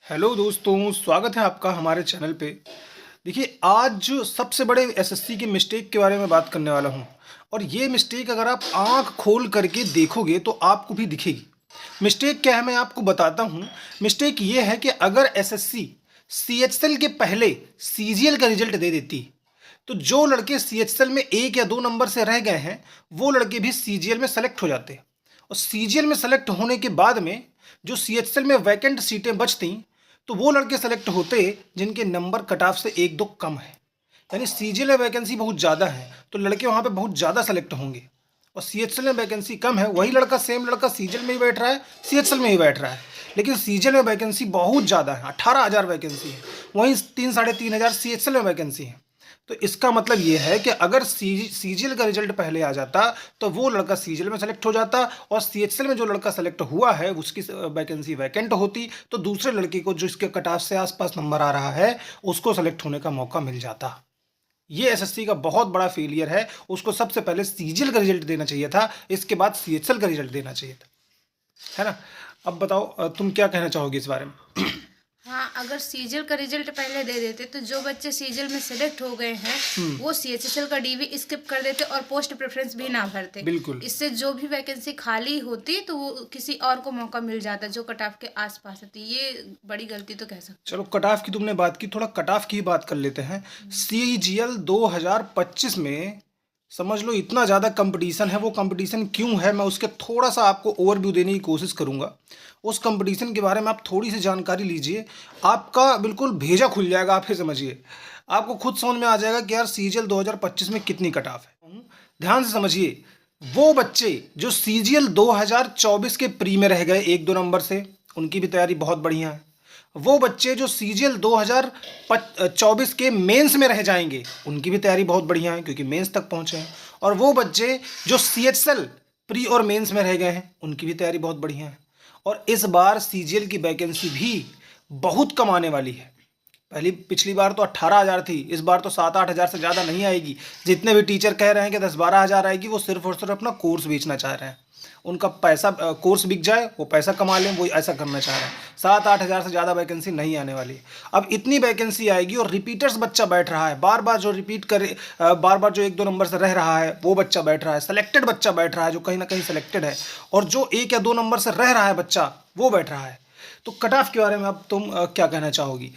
Hello दोस्तों, स्वागत है आपका हमारे चैनल पे। देखिए, आज जो सबसे बड़े एसएससी की मिस्टेक के बारे में बात करने वाला हूँ और ये मिस्टेक अगर आप आँख खोल करके देखोगे तो आपको भी दिखेगी। मिस्टेक क्या है मैं आपको बताता हूँ। मिस्टेक ये है कि अगर एसएससी सीएचएसएल के पहले सीजीएल का रिजल्ट दे देती तो जो लड़के सीएचएसएल में 1 या 2 नंबर से रह गए हैं वो लड़के भी सीजीएल में सेलेक्ट हो जाते। और सीजीएल में सेलेक्ट होने के बाद में जो सीएचएसएल में वैकेंट सीटें बचती तो वो लड़के सेलेक्ट होते जिनके नंबर कट ऑफ से 1-2 कम है। यानी सीजीएल में वैकेंसी बहुत ज़्यादा है तो लड़के वहाँ पे बहुत ज़्यादा सेलेक्ट होंगे। और सीएचएल में वैकेंसी कम है, वही लड़का सेम लड़का सीजीएल में ही बैठ रहा है, सीएचएल में ही बैठ रहा है, लेकिन सीजीएल में वैकेंसी बहुत ज़्यादा है, 18,000 वैकेंसी है, वहीं 3-3,500 सीएचएल में वैकेंसी है। तो इसका मतलब ये है कि अगर सीजीएल का रिजल्ट पहले आ जाता तो वो लड़का सीजीएल में सेलेक्ट हो जाता और सीएचएल में जो लड़का सेलेक्ट हुआ है उसकी वैकेंसी वैकेंट होती तो दूसरे लड़के को जो इसके कट ऑफ से आसपास नंबर आ रहा है उसको सेलेक्ट होने का मौका मिल जाता। ये एसएससी का बहुत बड़ा फेलियर है। उसको सबसे पहले सीजीएल का रिजल्ट देना चाहिए था, इसके बाद सीएचएल का रिजल्ट देना चाहिए था, है ना। अब बताओ तुम क्या कहना चाहोगे इस बारे में। हाँ, अगर सीजीएल का रिजल्ट पहले दे देते तो जो बच्चे सीजीएल में सिलेक्ट हो गए हैं वो सीएचएसएल का डीवी स्किप कर देते और पोस्ट प्रेफरेंस भी ना भरते। बिल्कुल। इससे जो भी वैकेंसी खाली होती तो वो किसी और को मौका मिल जाता जो कट ऑफ के आसपास होती। ये बड़ी गलती तो कह सकते। चलो, कट ऑफ की तुमने बात की, थोड़ा कट ऑफ की ही बात कर लेते हैं। सीजीएल 2025 में समझ लो इतना ज़्यादा कंपटीशन है। वो कंपटीशन क्यों है मैं उसके थोड़ा सा आपको ओवरव्यू देने की कोशिश करूंगा। उस कंपटीशन के बारे में आप थोड़ी सी जानकारी लीजिए, आपका बिल्कुल भेजा खुल जाएगा। आप ही समझिए, आपको खुद समझ में आ जाएगा कि यार सीजीएल 2025 में कितनी कट ऑफ है। ध्यान से समझिए, वो बच्चे जो सीजीएल 2024 के प्री में रह गए 1-2 नंबर से, उनकी भी तैयारी बहुत बढ़िया है। वो बच्चे जो सीजीएल 2024 के मेंस में रह जाएंगे उनकी भी तैयारी बहुत बढ़िया है क्योंकि मेंस तक पहुंचे हैं। और वो बच्चे जो सीएचएल प्री और मेंस में रह गए हैं उनकी भी तैयारी बहुत बढ़िया है। और इस बार सीजीएल की वैकेंसी भी बहुत कम आने वाली है। पिछली बार तो 18,000 थी, इस बार तो 7-8 हज़ार से ज़्यादा नहीं आएगी। जितने भी टीचर कह रहे हैं कि 10-12 हज़ार आएगी, वो सिर्फ और सिर्फ अपना कोर्स बेचना चाह रहे हैं। उनका पैसा कोर्स बिक जाए, वो पैसा कमा लें, वो ऐसा करना चाह रहे हैं। 7-8 हज़ार से ज़्यादा वैकेंसी नहीं आने वाली। अब इतनी वैकेंसी आएगी और रिपीटर्स बच्चा बैठ रहा है, बार बार जो रिपीट करे, बार बार जो 1-2 नंबर से रह रहा है वो बच्चा बैठ रहा है, सेलेक्टेड बच्चा बैठ रहा है जो कहीं ना कहीं सेलेक्टेड है, और जो 1 या 2 नंबर से रह रहा है बच्चा वो बैठ रहा है। तो कट ऑफ के बारे में अब तुम क्या कहना चाहोगी।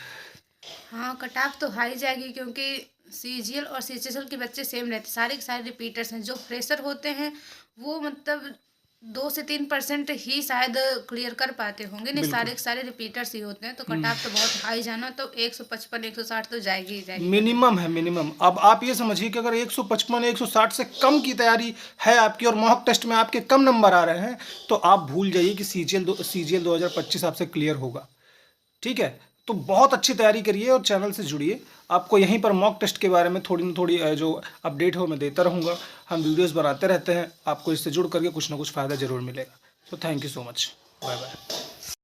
हाँ, कट ऑफ तो हाई जाएगी क्योंकि सीजीएल और सीएचएसएल के बच्चे सेम रहते, सारे के सारे रिपीटर्स हैं। जो फ्रेशर होते हैं वो मतलब 2 से 3% ही शायद क्लियर कर पाते होंगे, नहीं सारे के सारे रिपीटर्स ही होते हैं। तो कट ऑफ तो बहुत हाई जाना, तो 155-160 तो जाएगी ही जाएगी। मिनिमम है, मिनिमम। अब आप ये समझिए कि अगर 155-160 से कम की तैयारी है आपकी और मॉक टेस्ट में आपके कम नंबर आ रहे हैं तो आप भूल जाइए कि सीजीएल 2025 आपसे क्लियर होगा। ठीक है, तो बहुत अच्छी तैयारी करिए और चैनल से जुड़िए। आपको यहीं पर मॉक टेस्ट के बारे में थोड़ी ना थोड़ी जो अपडेट हो मैं देता रहूँगा। हम वीडियोस बनाते रहते हैं, आपको इससे जुड़ करके कुछ ना कुछ फ़ायदा ज़रूर मिलेगा। तो thank you so much, bye bye.